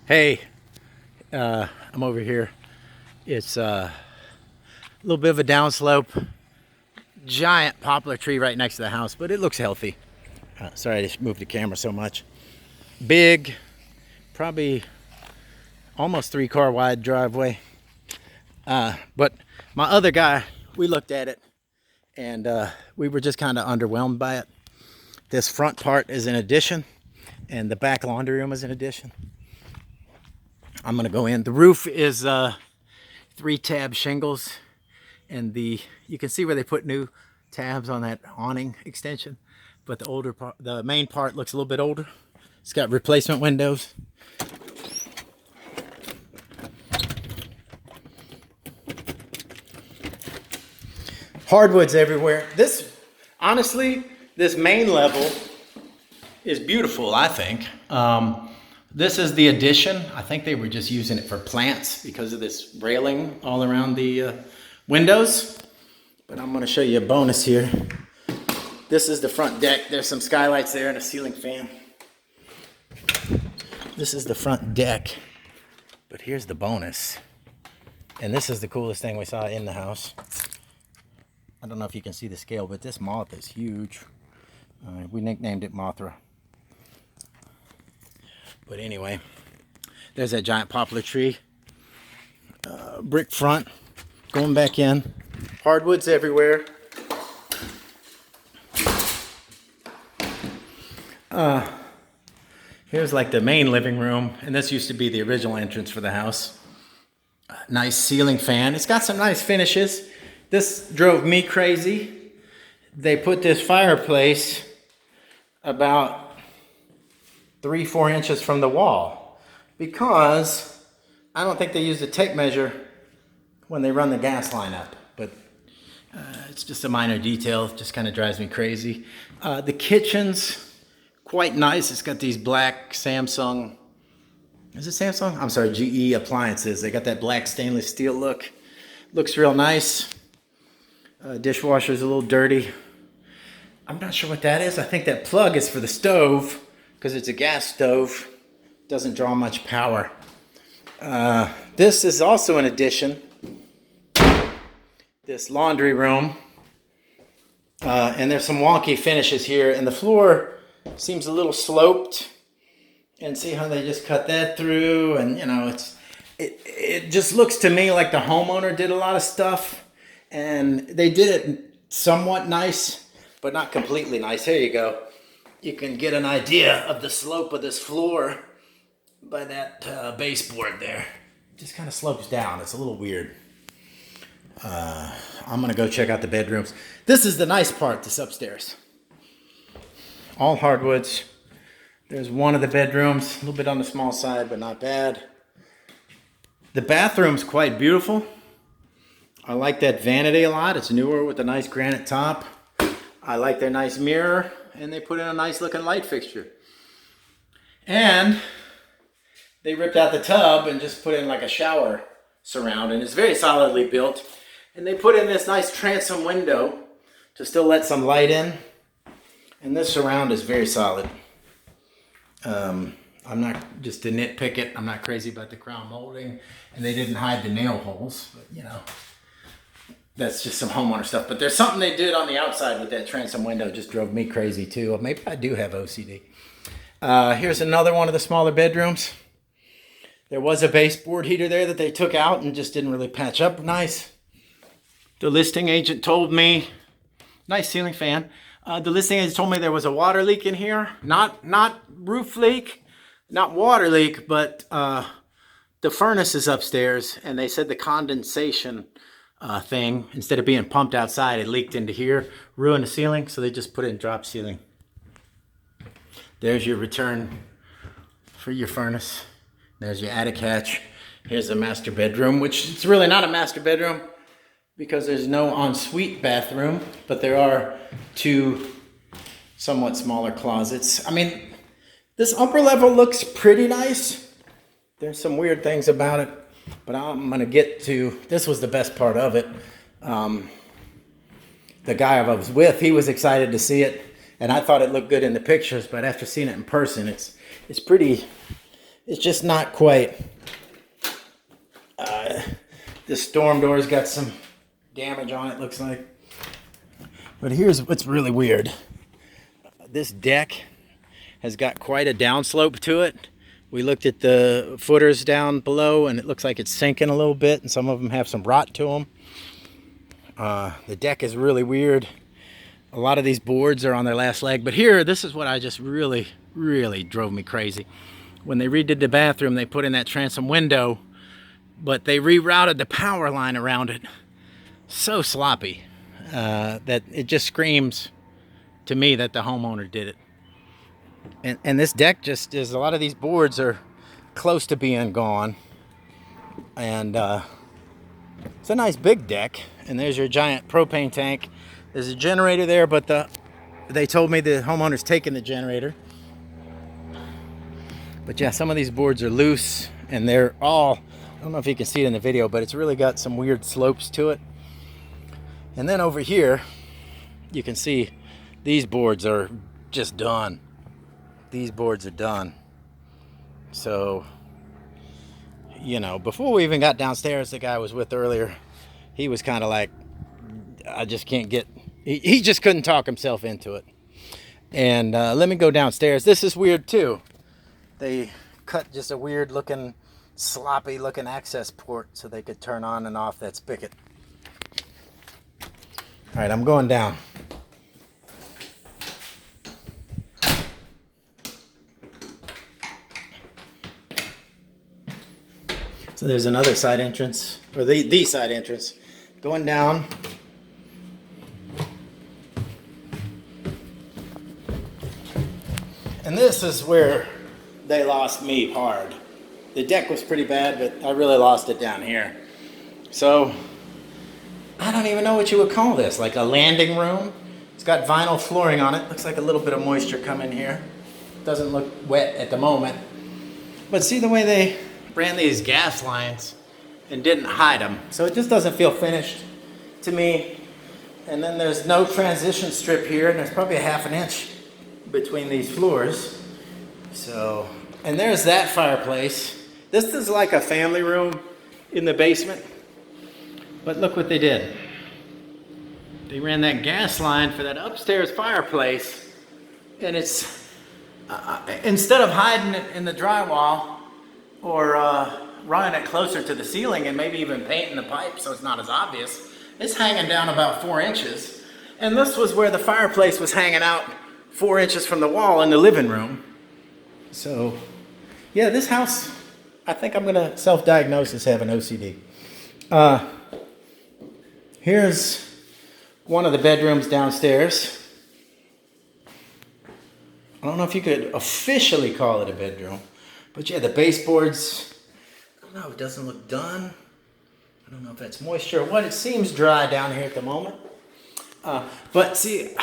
Hey, I'm over here. It's a little bit of a downslope, giant poplar tree right next to the house, but it looks healthy. Sorry, I just moved the camera so much. Big, probably almost 3 car wide driveway. But my other guy, we looked at it and we were just kind of underwhelmed by it. This front part is an addition, and the back laundry room is an addition. I'm gonna go in. The roof is 3-tab shingles, and you can see where they put new tabs on that awning extension, but the older part, the main part, looks a little bit older. It's got replacement windows. Hardwoods everywhere. Honestly, this main level is beautiful, I think. This is the addition. I think they were just using it for plants because of this railing all around the windows. But I'm gonna show you a bonus here. This is the front deck. There's some skylights there and a ceiling fan. This is the front deck. But here's the bonus. And this is the coolest thing we saw in the house. I don't know if you can see the scale, but this moth is huge. We nicknamed it Mothra. But anyway, there's that giant poplar tree. Brick front, going back in. Hardwoods everywhere. Here's like the main living room, and this used to be the original entrance for the house. Nice ceiling fan. It's got some nice finishes. This drove me crazy. They put this fireplace about 3-4 inches from the wall because I don't think they use a tape measure when they run the gas line up, but it's just a minor detail. It just kind of drives me crazy. The kitchen's quite nice. It's got these black Samsung, is it Samsung? I'm sorry, GE appliances. They got that black stainless steel look. Looks real nice. Dishwasher's a little dirty. I'm not sure what that is. I think that plug is for the stove, because it's a gas stove. Doesn't draw much power. This is also an addition. This laundry room. And there's some wonky finishes here, and the floor seems a little sloped. And see how they just cut that through, and you know, it just looks to me like the homeowner did a lot of stuff, and they did it somewhat nice, but not completely nice. Here you go. You can get an idea of the slope of this floor by that baseboard there. It just kind of slopes down. It's a little weird. I'm gonna go check out the bedrooms. This is the nice part, this upstairs. All hardwoods. There's one of the bedrooms, a little bit on the small side, but not bad. The bathroom's quite beautiful. I like that vanity a lot. It's newer with a nice granite top. I like their nice mirror, and they put in a nice looking light fixture. And they ripped out the tub and just put in like a shower surround, and it's very solidly built. And they put in this nice transom window to still let some light in. And this surround is very solid. I'm not, just to nitpick it, I'm not crazy about the crown molding, and they didn't hide the nail holes, but you know, that's just some homeowner stuff. But there's something they did on the outside with that transom window, just drove me crazy too. Maybe I do have OCD. Here's another one of the smaller bedrooms. There was a baseboard heater there that they took out and just didn't really patch up nice. The listing agent told me, nice ceiling fan. The listing agent told me there was a water leak in here. Not roof leak, not water leak, but the furnace is upstairs, and they said the condensation thing, instead of being pumped outside, it leaked into here, ruined the ceiling, so they just put in drop ceiling. There's your return for your furnace. There's your attic hatch. Here's the master bedroom, which it's really not a master bedroom because there's no ensuite bathroom, but there are 2 somewhat smaller closets. I mean, this upper level looks pretty nice. There's some weird things about it, but I'm gonna get to, this was the best part of it. The guy I was with, he was excited to see it, and I thought it looked good in the pictures, but after seeing it in person, it's pretty It's just not quite. This storm door's got some damage on it, looks like. But here's what's really weird. This deck has got quite a downslope to it. We looked at the footers down below and it looks like it's sinking a little bit, and some of them have some rot to them. The deck is really weird. A lot of these boards are on their last leg, but here, this is what I just really drove me crazy. When they redid the bathroom, they put in that transom window, but they rerouted the power line around it. So sloppy that it just screams to me that the homeowner did it. And this deck just is, a lot of these boards are close to being gone. And it's a nice big deck. And there's your giant propane tank. There's a generator there, but they told me the homeowner's taking the generator. But yeah, some of these boards are loose and they're all, I don't know if you can see it in the video, but it's really got some weird slopes to it. And then over here, you can see these boards are just done. These boards are done. So, you know, before we even got downstairs, the guy I was with earlier, he was kind of like, I just can't get, he just couldn't talk himself into it. And let me go downstairs. This is weird too. They cut just a weird looking, sloppy looking access port so they could turn on and off that spigot. All right, I'm going down. So there's another side entrance, or the side entrance. Going down. And this is where they lost me hard. The deck was pretty bad, but I really lost it down here. So, I don't even know what you would call this, like a landing room. It's got vinyl flooring on it. Looks like a little bit of moisture coming here. Doesn't look wet at the moment. But see the way they ran these gas lines and didn't hide them. So it just doesn't feel finished to me. And then there's no transition strip here, and there's probably a ½ inch between these floors. So, and there's that fireplace. This is like a family room in the basement. But look what they did. They ran that gas line for that upstairs fireplace, and it's, instead of hiding it in the drywall, or running it closer to the ceiling and maybe even painting the pipe so it's not as obvious, it's hanging down about 4 inches. And this was where the fireplace was hanging out 4 inches from the wall in the living room. So, yeah, this house, I think I'm gonna self-diagnose as having OCD. Here's one of the bedrooms downstairs. I don't know if you could officially call it a bedroom. But yeah, the baseboards, I don't know, it doesn't look done. I don't know if that's moisture or what. It seems dry down here at the moment. But see,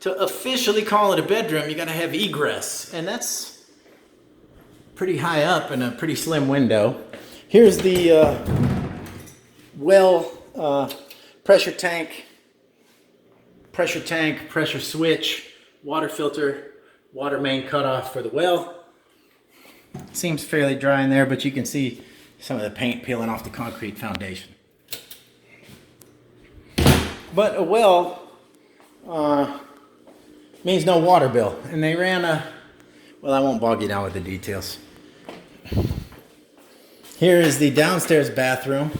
to officially call it a bedroom, you gotta have egress. And that's pretty high up and a pretty slim window. Here's the pressure tank, pressure switch, water filter, water main cutoff for the well. Seems fairly dry in there, but you can see some of the paint peeling off the concrete foundation. But a well means no water bill. And they ran well, I won't bog you down with the details. Here is the downstairs bathroom,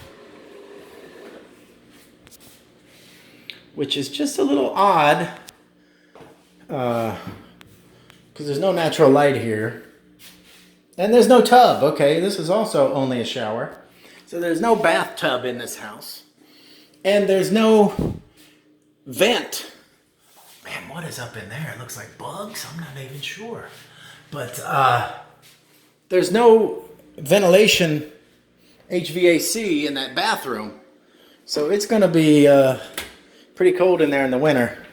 which is just a little odd because there's no natural light here. And there's no tub, okay? This is also only a shower. So there's no bathtub in this house. And there's no vent. Man, what is up in there? It looks like bugs? I'm not even sure. But there's no ventilation, HVAC in that bathroom. So it's gonna be pretty cold in there in the winter.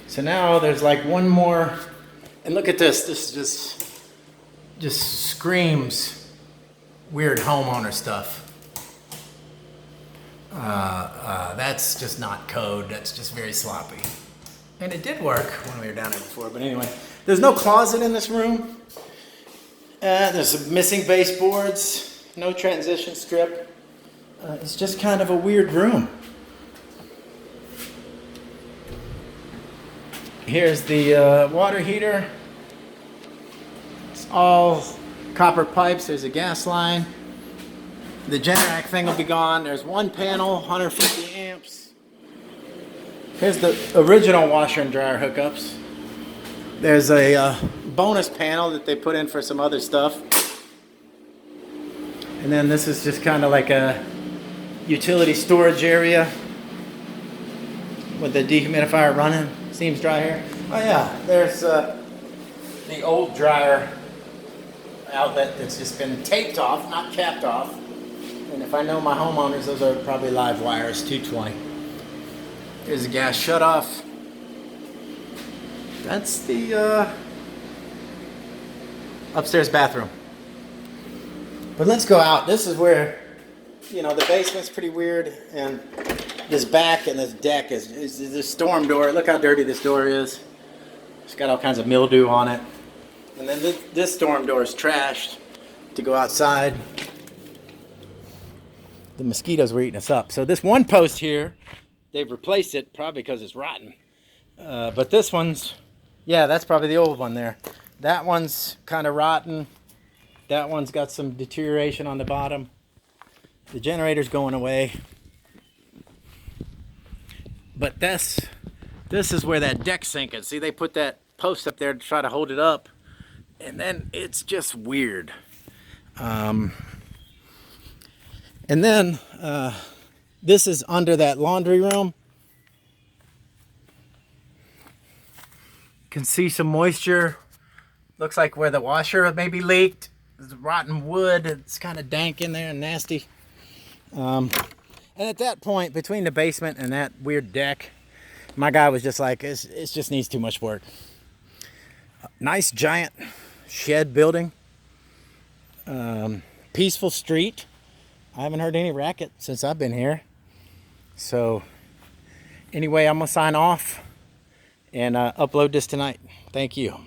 So now there's like one more, and look at this. This just screams weird homeowner stuff. That's just not code. That's just very sloppy. And it did work when we were down there before. But anyway, there's no closet in this room. There's some missing baseboards, no transition strip. It's just kind of a weird room. Here's the water heater. It's all copper pipes. There's a gas line. The Generac thing will be gone. There's one panel, 150 amps. Here's the original washer and dryer hookups. There's a bonus panel that they put in for some other stuff. And then this is just kind of like a utility storage area with the dehumidifier running. Seems dry here. Oh yeah, there's the old dryer outlet that's just been taped off, not capped off. And if I know my homeowners, those are probably live wires, 220. Here's the gas shutoff. That's the upstairs bathroom. But let's go out. This is where, you know, the basement's pretty weird, and this back and this deck is this storm door. Look how dirty this door is. It's got all kinds of mildew on it. And then this storm door is trashed to go outside. The mosquitoes were eating us up. So this one post here, they've replaced it probably because it's rotten. But this one's, yeah, that's probably the old one there. That one's kind of rotten. That one's got some deterioration on the bottom. The generator's going away. But this is where that deck sink is. See, they put that post up there to try to hold it up. And then it's just weird. And then this is under that laundry room. You can see some moisture. Looks like where the washer maybe leaked. There's rotten wood. It's kind of dank in there and nasty. And at that point, between the basement and that weird deck, my guy was just like, it just needs too much work. Nice giant shed building. Peaceful street. I haven't heard any racket since I've been here. So anyway, I'm going to sign off and upload this tonight. Thank you.